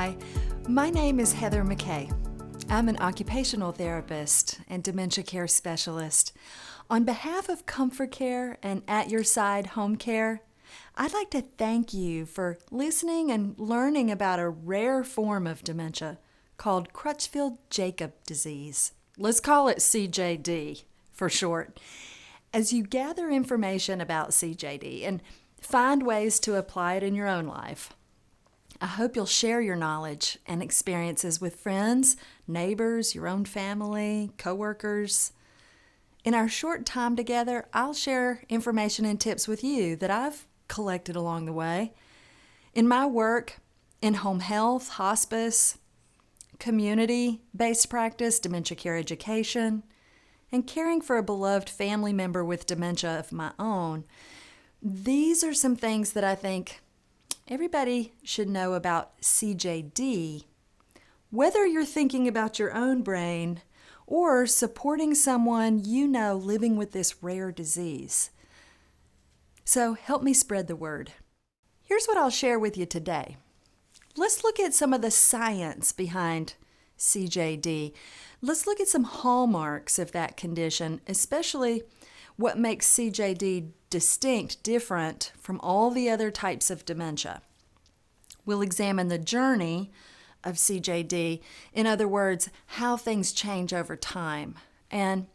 Hi, my name is Heather McKay. I'm an occupational therapist and dementia care specialist. On behalf of ComForCare and At Your Side Home Care, I'd like to thank you for listening and learning about a rare form of dementia called Creutzfeldt Jakob disease. Let's call it CJD for short. As you gather information about CJD and find ways to apply it in your own life, I hope you'll share your knowledge and experiences with friends, neighbors, your own family, coworkers. In our short time together, I'll share information and tips with you that I've collected along the way. In my work in home health, hospice, community-based practice, dementia care education, and caring for a beloved family member with dementia of my own, these are some things that I think everybody should know about CJD, whether you're thinking about your own brain or supporting someone you know living with this rare disease. So help me spread the word. Here's what I'll share with you today. Let's look at some of the science behind CJD. Let's look at some hallmarks of that condition, especially what makes CJD distinct, different from all the other types of dementia. We'll examine the journey of CJD, in other words, how things change over time. And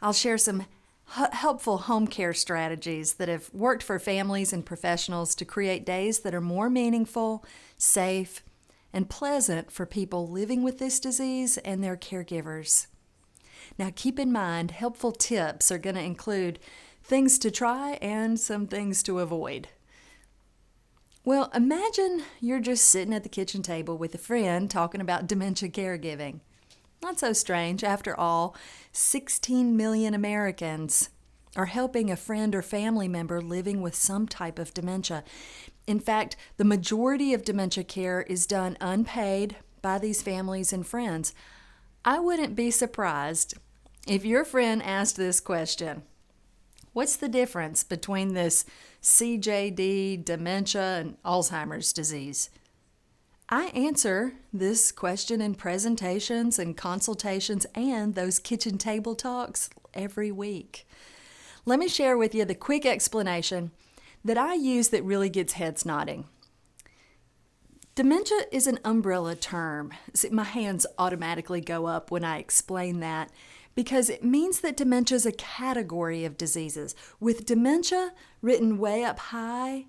I'll share some helpful home care strategies that have worked for families and professionals to create days that are more meaningful, safe, and pleasant for people living with this disease and their caregivers. Now keep in mind, helpful tips are going to include things to try and some things to avoid. Well, imagine you're just sitting at the kitchen table with a friend talking about dementia caregiving. Not so strange. After all, 16 million Americans are helping a friend or family member living with some type of dementia. In fact, the majority of dementia care is done unpaid by these families and friends. I wouldn't be surprised if your friend asked this question: what's the difference between this CJD, dementia, and Alzheimer's disease? I answer this question in presentations and consultations and those kitchen table talks every week. Let me share with you the quick explanation that I use that really gets heads nodding. Dementia is an umbrella term. See, my hands automatically go up when I explain that, because it means that dementia is a category of diseases. With dementia written way up high,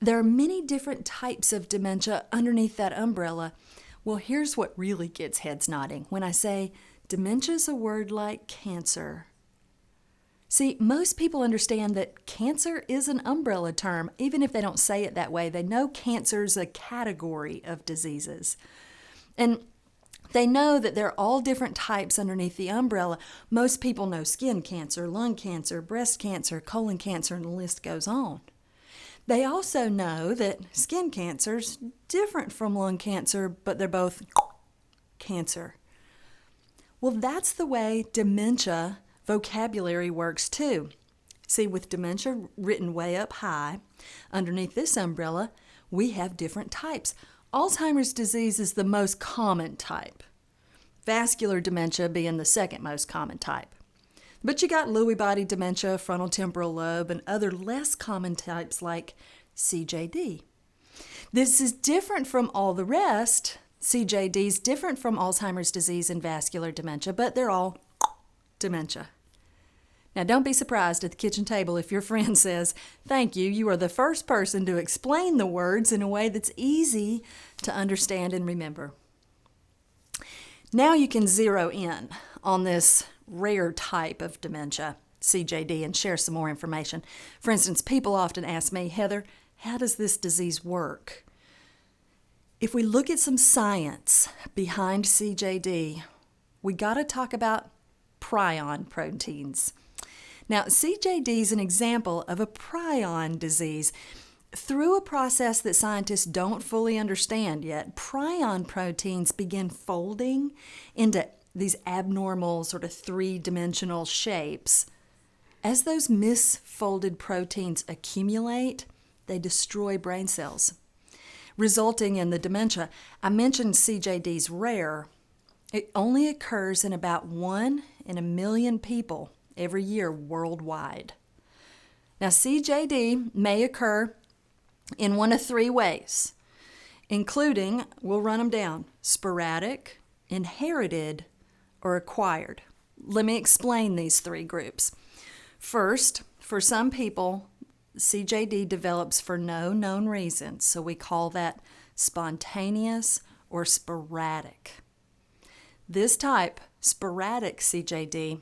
there are many different types of dementia underneath that umbrella. Well, here's what really gets heads nodding when I say dementia is a word like cancer. See, most people understand that cancer is an umbrella term. Even if they don't say it that way, they know cancer is a category of diseases. And they know that there are all different types underneath the umbrella. Most people know skin cancer, lung cancer, breast cancer, colon cancer, and the list goes on. They also know that skin cancer is different from lung cancer, but they're both cancer. Well, that's the way dementia vocabulary works too. See, with dementia written way up high, underneath this umbrella, we have different types. Alzheimer's disease is the most common type, vascular dementia being the second most common type. But you got Lewy body dementia, frontal temporal lobe, and other less common types like CJD. This is different from all the rest. CJD is different from Alzheimer's disease and vascular dementia, but they're all dementia. Now, don't be surprised at the kitchen table if your friend says, "Thank you, you are the first person to explain the words in a way that's easy to understand and remember." Now you can zero in on this rare type of dementia, CJD, and share some more information. For instance, people often ask me, "Heather, how does this disease work?" If we look at some science behind CJD, we got to talk about prion proteins. Now, CJD is an example of a prion disease. Through a process that scientists don't fully understand yet, prion proteins begin folding into these abnormal sort of three-dimensional shapes. As those misfolded proteins accumulate, they destroy brain cells. resulting in the dementia. I mentioned CJD's rare. It only occurs in about 1 in a million people every year worldwide. Now, CJD may occur in one of 3 ways, including, we'll run them down, sporadic, inherited, or acquired. Let me explain these 3 groups. First, for some people, CJD develops for no known reason, so we call that spontaneous or sporadic. This type, sporadic CJD,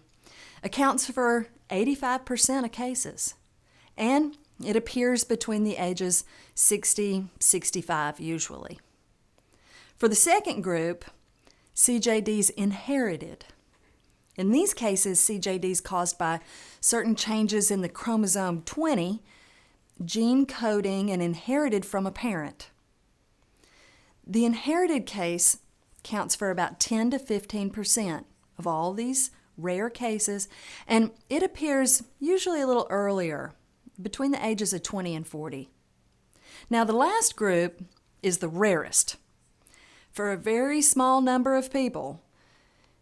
accounts for 85% of cases, and it appears between the ages 60-65 usually. For the second group, CJD's inherited. In these cases, CJD is caused by certain changes in the chromosome 20, gene coding and inherited from a parent. The inherited case counts for about 10 to 15% of all these rare cases, and it appears usually a little earlier, between the ages of 20 and 40. Now, the last group is the rarest. For a very small number of people,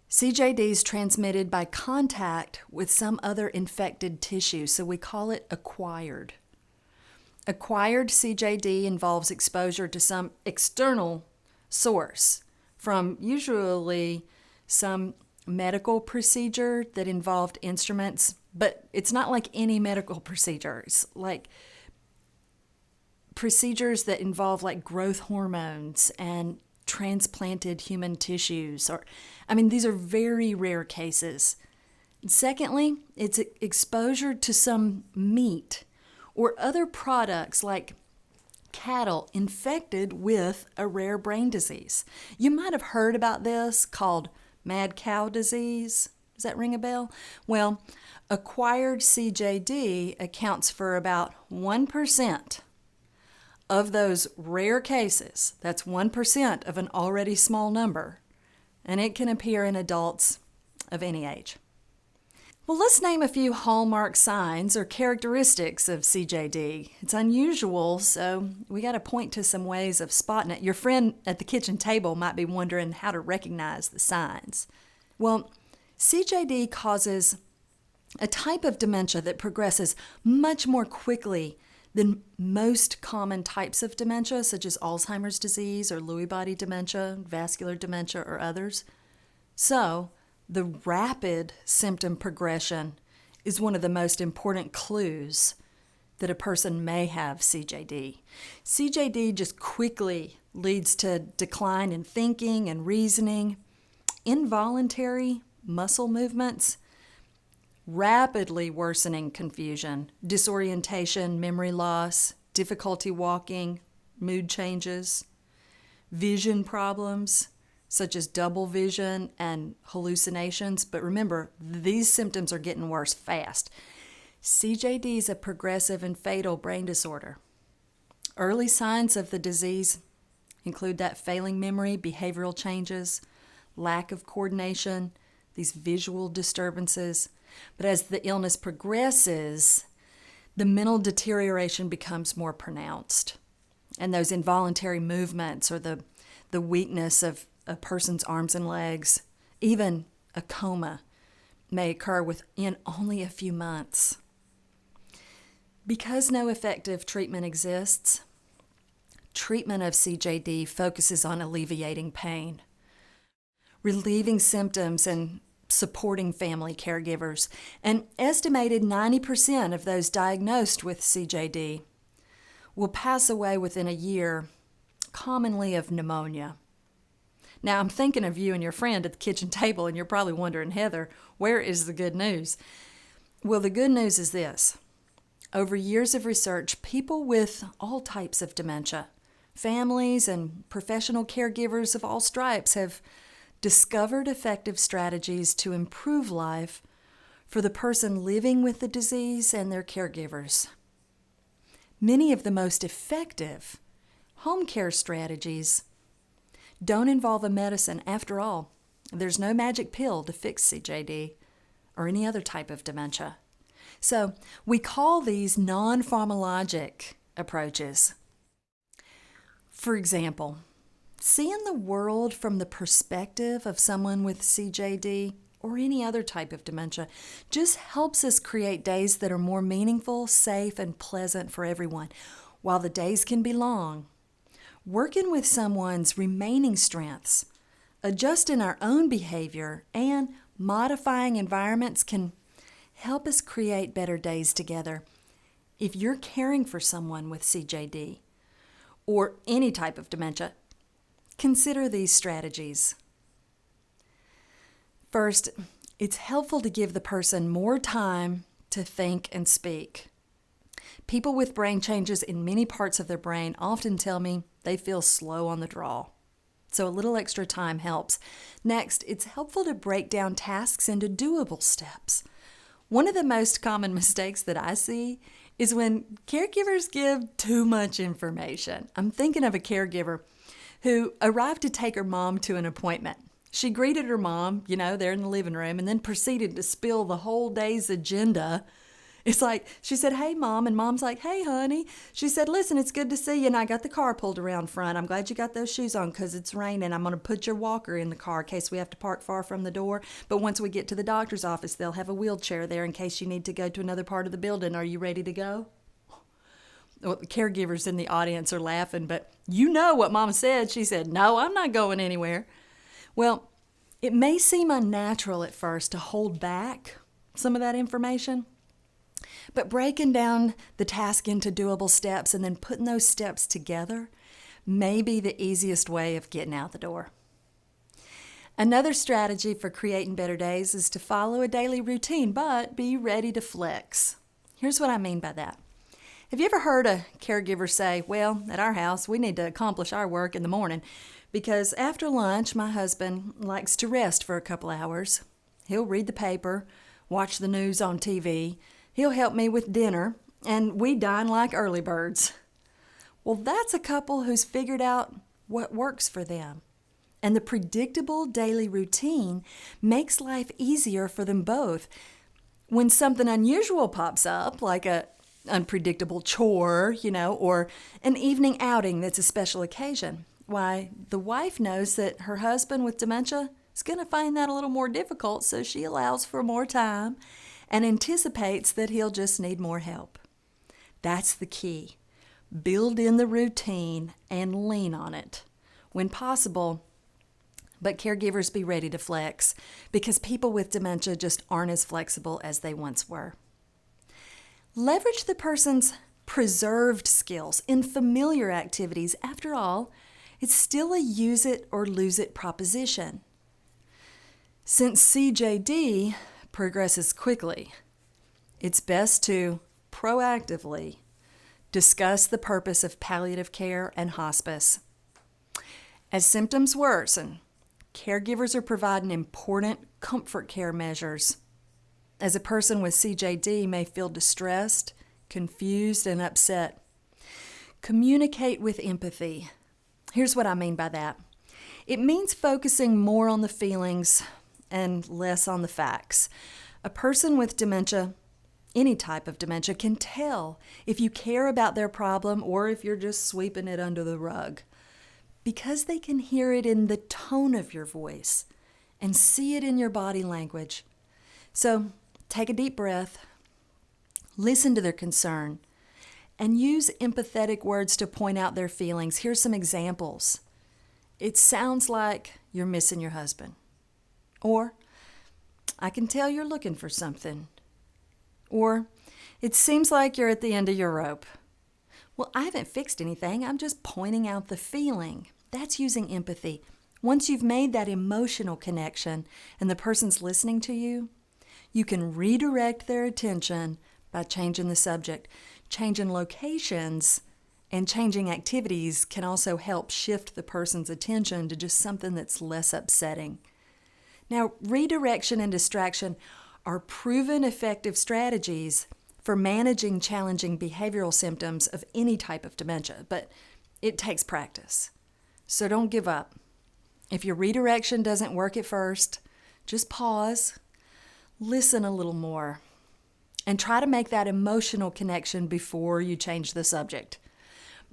CJD is transmitted by contact with some other infected tissue, so we call it acquired. Acquired CJD involves exposure to some external source from usually some medical procedure that involved instruments, but it's not like any medical procedure. It's like procedures that involve like growth hormones and transplanted human tissues. These are very rare cases. Secondly, it's exposure to some meat or other products like cattle infected with a rare brain disease. You might have heard about this called mad cow disease. Does that ring a bell? Well, acquired CJD accounts for about 1% of those rare cases. That's 1% of an already small number, and it can appear in adults of any age. Well, let's name a few hallmark signs or characteristics of CJD. It's unusual, so we got to point to some ways of spotting it. Your friend at the kitchen table might be wondering how to recognize the signs. Well, CJD causes a type of dementia that progresses much more quickly than most common types of dementia, such as Alzheimer's disease or Lewy body dementia, vascular dementia, or others. So, the rapid symptom progression is one of the most important clues that a person may have CJD. CJD just quickly leads to decline in thinking and reasoning, involuntary muscle movements, rapidly worsening confusion, disorientation, memory loss, difficulty walking, mood changes, vision problems, such as double vision and hallucinations. But remember, these symptoms are getting worse fast. CJD is a progressive and fatal brain disorder. Early signs of the disease include that failing memory, behavioral changes, lack of coordination, these visual disturbances. But as the illness progresses, the mental deterioration becomes more pronounced. And those involuntary movements or the weakness of a person's arms and legs, even a coma, may occur within only a few months. Because no effective treatment exists, treatment of CJD focuses on alleviating pain, relieving symptoms, and supporting family caregivers. An estimated 90% of those diagnosed with CJD will pass away within a year, commonly of pneumonia. Now, I'm thinking of you and your friend at the kitchen table, and you're probably wondering, Heather, where is the good news? Well, the good news is this. Over years of research, people with all types of dementia, families and professional caregivers of all stripes have discovered effective strategies to improve life for the person living with the disease and their caregivers. Many of the most effective home care strategies don't involve a medicine. After all, there's no magic pill to fix CJD or any other type of dementia. So we call these non-pharmacologic approaches. For example, seeing the world from the perspective of someone with CJD or any other type of dementia just helps us create days that are more meaningful, safe, and pleasant for everyone. While the days can be long, working with someone's remaining strengths, adjusting our own behavior, and modifying environments can help us create better days together. If you're caring for someone with CJD or any type of dementia, consider these strategies. First, it's helpful to give the person more time to think and speak. People with brain changes in many parts of their brain often tell me they feel slow on the draw. So a little extra time helps. Next, it's helpful to break down tasks into doable steps. One of the most common mistakes that I see is when caregivers give too much information. I'm thinking of a caregiver who arrived to take her mom to an appointment. She greeted her mom, there in the living room, and then proceeded to spill the whole day's agenda. It's like, she said, "Hey, Mom," and Mom's like, "Hey, honey." She said, "Listen, it's good to see you, and I got the car pulled around front. I'm glad you got those shoes on because it's raining. I'm going to put your walker in the car in case we have to park far from the door. But once we get to the doctor's office, they'll have a wheelchair there in case you need to go to another part of the building. Are you ready to go?" Well, the caregivers in the audience are laughing, but you know what Mom said. She said, "No, I'm not going anywhere." Well, it may seem unnatural at first to hold back some of that information, but breaking down the task into doable steps and then putting those steps together may be the easiest way of getting out the door. Another strategy for creating better days is to follow a daily routine, but be ready to flex. Here's what I mean by that. Have you ever heard a caregiver say, "Well, at our house, we need to accomplish our work in the morning because after lunch, my husband likes to rest for a couple hours. He'll read the paper, watch the news on TV, he'll help me with dinner, and we dine like early birds." Well, that's a couple who's figured out what works for them. And the predictable daily routine makes life easier for them both. When something unusual pops up, like a unpredictable chore, or an evening outing that's a special occasion, why, the wife knows that her husband with dementia is going to find that a little more difficult, so she allows for more time and anticipates that he'll just need more help. That's the key. Build in the routine and lean on it when possible, but caregivers be ready to flex because people with dementia just aren't as flexible as they once were. Leverage the person's preserved skills in familiar activities. After all, it's still a use it or lose it proposition. Since CJD progresses quickly, it's best to proactively discuss the purpose of palliative care and hospice. As symptoms worsen, caregivers are providing important comfort care measures. As a person with CJD may feel distressed, confused, and upset, communicate with empathy. Here's what I mean by that. It means focusing more on the feelings and less on the facts. A person with dementia, any type of dementia, can tell if you care about their problem or if you're just sweeping it under the rug, because they can hear it in the tone of your voice and see it in your body language. So take a deep breath, listen to their concern, and use empathetic words to point out their feelings. Here's some examples. It sounds like you're missing your husband. Or, "I can tell you're looking for something." Or, "It seems like you're at the end of your rope." "Well, I haven't fixed anything. I'm just pointing out the feeling." That's using empathy. Once you've made that emotional connection and the person's listening to you, you can redirect their attention by changing the subject. Changing locations and changing activities can also help shift the person's attention to just something that's less upsetting. Now, redirection and distraction are proven effective strategies for managing challenging behavioral symptoms of any type of dementia, but it takes practice. So don't give up. If your redirection doesn't work at first, just pause, listen a little more, and try to make that emotional connection before you change the subject.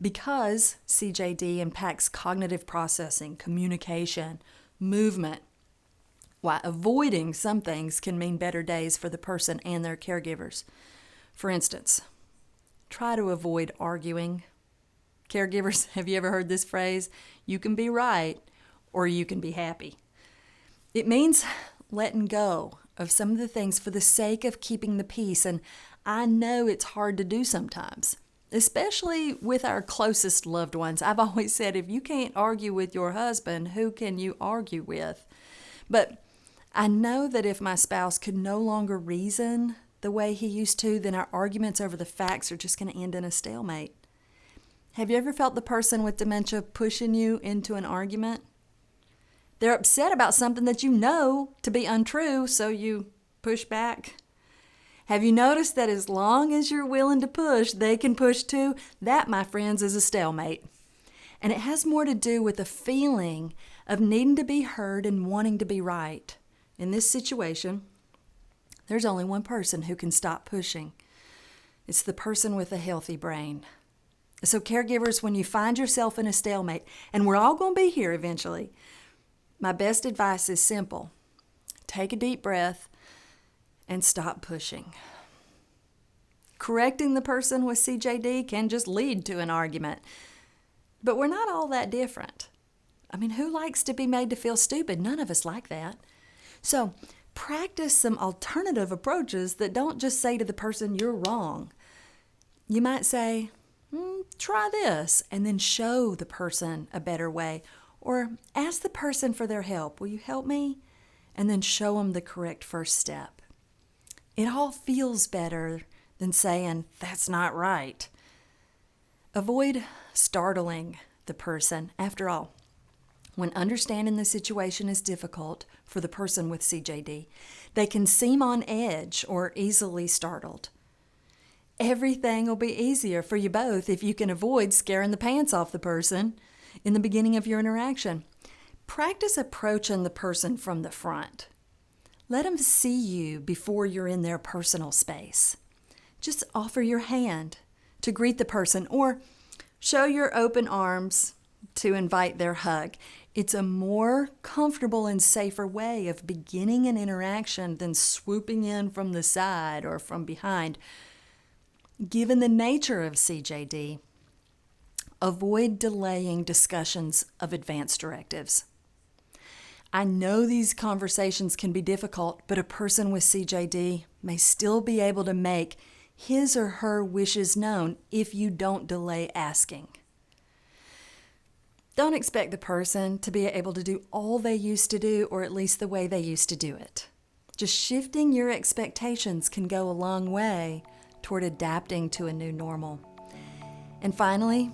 Because CJD impacts cognitive processing, communication, movement, why avoiding some things can mean better days for the person and their caregivers. For instance, try to avoid arguing. Caregivers, have you ever heard this phrase? You can be right or you can be happy. It means letting go of some of the things for the sake of keeping the peace, and I know it's hard to do sometimes, especially with our closest loved ones. I've always said, if you can't argue with your husband, who can you argue with? But I know that if my spouse could no longer reason the way he used to, then our arguments over the facts are just going to end in a stalemate. Have you ever felt the person with dementia pushing you into an argument? They're upset about something that you know to be untrue, so you push back. Have you noticed that as long as you're willing to push, they can push too? That, my friends, is a stalemate. And it has more to do with the feeling of needing to be heard and wanting to be right. In this situation, there's only one person who can stop pushing. It's the person with a healthy brain. So caregivers, when you find yourself in a stalemate, and we're all going to be here eventually, my best advice is simple. Take a deep breath and stop pushing. Correcting the person with CJD can just lead to an argument. But we're not all that different. I mean, who likes to be made to feel stupid? None of us like that. So practice some alternative approaches that don't just say to the person, you're wrong. You might say, try this, and then show the person a better way. Or ask the person for their help. Will you help me? And then show them the correct first step. It all feels better than saying, that's not right. Avoid startling the person. After all, when understanding the situation is difficult for the person with CJD, they can seem on edge or easily startled. Everything will be easier for you both if you can avoid scaring the pants off the person in the beginning of your interaction. Practice approaching the person from the front. Let them see you before you're in their personal space. Just offer your hand to greet the person or show your open arms to invite their hug. It's a more comfortable and safer way of beginning an interaction than swooping in from the side or from behind. Given the nature of CJD, avoid delaying discussions of advance directives. I know these conversations can be difficult, but a person with CJD may still be able to make his or her wishes known if you don't delay asking. Don't expect the person to be able to do all they used to do, or at least the way they used to do it. Just shifting your expectations can go a long way toward adapting to a new normal. And finally,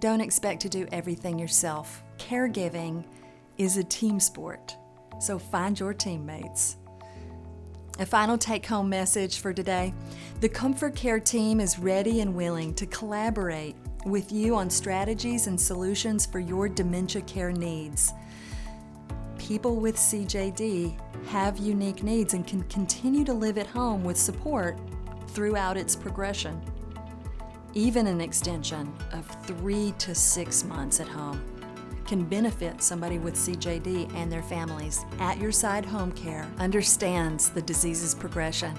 don't expect to do everything yourself. Caregiving is a team sport, so find your teammates. A final take-home message for today. The ComForCare team is ready and willing to collaborate with you on strategies and solutions for your dementia care needs. People with CJD have unique needs and can continue to live at home with support throughout its progression. Even an extension of 3 to 6 months at home can benefit somebody with CJD and their families. At Your Side Home Care understands the disease's progression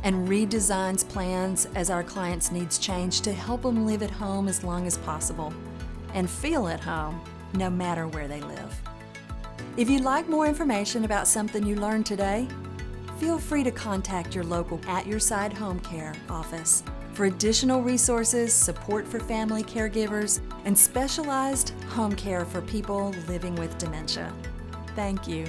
and redesigns plans as our clients' needs change to help them live at home as long as possible and feel at home no matter where they live. If you'd like more information about something you learned today, feel free to contact your local At Your Side Home Care office for additional resources, support for family caregivers, and specialized home care for people living with dementia. Thank you.